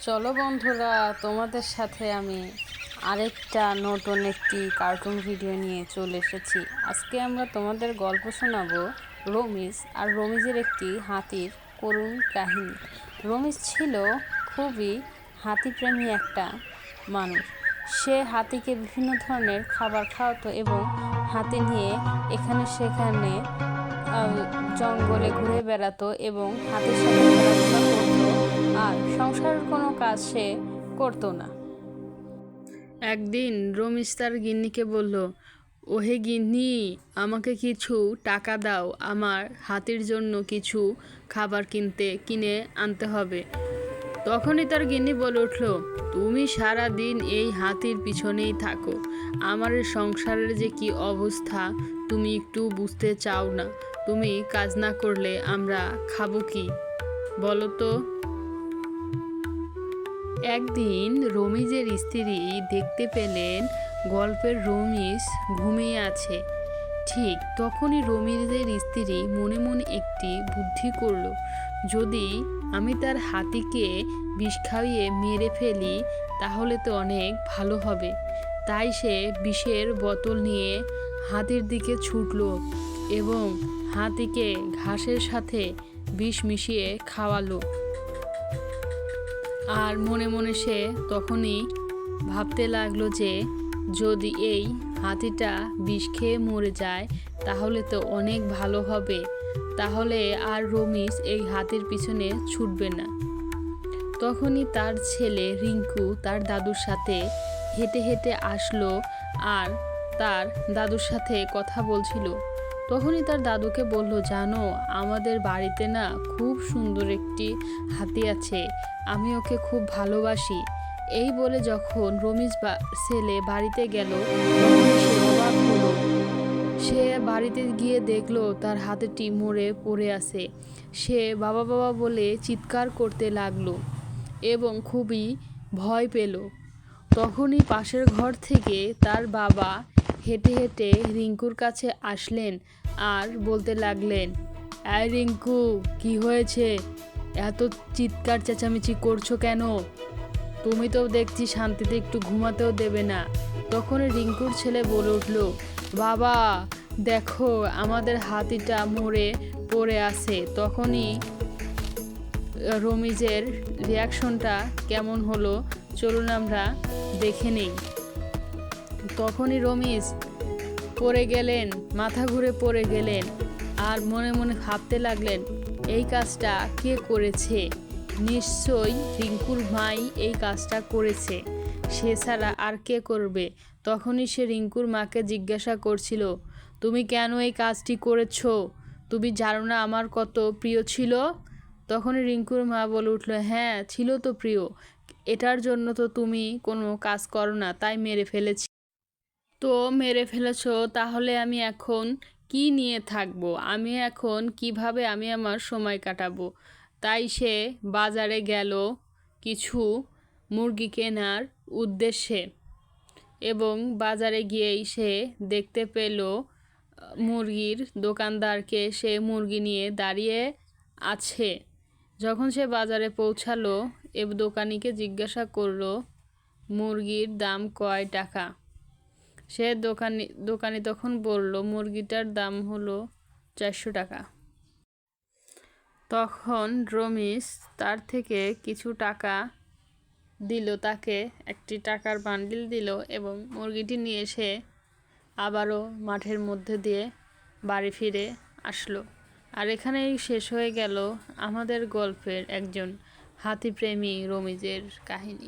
চলো বন্ধুরা, তোমাদের সাথে আমি আরেকটা নতুন একটি কার্টুন ভিডিও নিয়ে চলে এসেছি। আজকে আমরা তোমাদের গল্প শোনাবো রমিজ আর রমিজের একটি হাতির করুণ কাহিনী। রমিজ ছিল খুবই হাতিপ্রেমী একটা মানুষ। সে হাতিকে বিভিন্ন ধরনের খাবার খাওয়াতো এবং হাতি নিয়ে এখানে সেখানে জঙ্গলে ঘুরে বেড়াতো এবং হাতির সাথে খেলাধুলা করতো। আর সংসারের কোনো কাজ সে করতো না। একদিন রমিজ তার গিন্নিকে বলল, ওহে গিন্নি, আমাকে কিছু টাকা দাও, আমার হাতির জন্য কিছু খাবার কিনে আনতে হবে। তখনই তার গিন্নি বলে উঠল, তুমি সারা দিন এই হাতির পিছনেই থাকো, আমার সংসারের যে কি অবস্থা তুমি একটু বুঝতে চাও না। তুমি কাজ না করলে আমরা খাবো কি বলো তো? একদিন রমিজের স্ত্রী দেখতে পেলেন গল্পের রমিজ ঘুমিয়ে আছে। ঠিক তখনই রমিজের স্ত্রী মনে মনে একটি বুদ্ধি করল, যদি আমি তার হাতিকে বিষ খাইয়ে মেরে ফেলি তাহলে তো অনেক ভালো হবে। তাই সে বিষের বোতল নিয়ে হাতির দিকে ছুটল এবং হাতিকে ঘাসের সাথে বিষ মিশিয়ে খাওয়ালো। আর মনে মনে সে তখনই ভাবতে লাগলো যে যদি এই হাতিটা বিষ খেয়ে মরে যায় তাহলে তো অনেক ভালো হবে, তাহলে আর রমিজ এই হাতির পিছনে ছুটবে না। তখনই তার ছেলে রিঙ্কু তার দাদুর সাথে হেঁটে হেঁটে আসলো আর তার দাদুর সাথে কথা বলছিল। তখনই তার দাদুকে বলল, জানো, আমাদের বাড়িতে না খুব সুন্দর একটি হাতি আছে, আমি ওকে খুব ভালোবাসি। এই বলে যখন রমিজ ছেলে বাড়িতে গেল তখন সে অবাক হলো। সে বাড়িতে গিয়ে দেখলো তার হাতিটি মরে পড়ে আছে। সে বাবা বাবা বলে চিৎকার করতে লাগলো এবং খুবই ভয় পেল। তখনই পাশের ঘর থেকে তার বাবা হেঁটে হেঁটে রিঙ্কুর কাছে আসলেন আর বলতে লাগলেন, এই রিঙ্কু, কি হয়েছে? এত চিৎকার চেঁচামেচি করছো কেন? তুমি তো দেখছি শান্তিতে একটু ঘুমাতেও দেবে না। তখনই রিঙ্কুর ছেলে বলে উঠল, বাবা দেখো, আমাদের হাতিটা মরে পড়ে আছে। তখনই রমিজের রিয়াকশনটা কেমন হলো চলুন আমরা দেখে নেই। তখনই রমিজ পড়ে গেলেন, মাথা ঘুরে পড়ে গেলেন আর মনে মনে ভাবতে লাগলেন, এই কাজটা কে করেছে? নিশ্চয়ই রিঙ্কুর মাই এই কাজটা করেছে, সে ছাড়া আর কে করবে? তখনই সে রিঙ্কুর মাকে জিজ্ঞাসা করছিল, তুমি কেন এই কাজটি করেছো? তুমি জানো না আমার কত প্রিয় ছিল? তখনই রিঙ্কুর মা বলে উঠল, হ্যাঁ ছিল তো প্রিয়, এটার জন্য তো তুমি কোনো কাজ করো না, তাই মেরে ফেলেছি। তো মেরে ফেলেছো, তাহলে আমি এখন কি নিয়ে থাকবো? আমি এখন কিভাবে আমি আমার সময় কাটাবো? তাই সে বাজারে গেল কিছু মুরগি কেনার উদ্দেশ্যে এবং বাজারে গিয়েই সে দেখতে পেল মুরগির দোকানদারকে, সে মুরগি নিয়ে দাঁড়িয়ে আছে। যখন সে বাজারে পৌঁছালো দোকানিকে জিজ্ঞাসা করলো, মুরগির দাম কয় টাকা? সে দোকানি তখন বলল, মুরগিটার দাম হলো 400 টাকা। তখন রমিজ তার থেকে কিছু টাকা দিল, তাকে একটি টাকার বান্ডিল দিল এবং মুরগিটি নিয়ে সে আবারও মাঠের মধ্যে দিয়ে বাড়ি ফিরে আসলো। আর এখানেই শেষ হয়ে গেল আমাদের গল্পের একজন হাতিপ্রেমী রমিজের কাহিনী।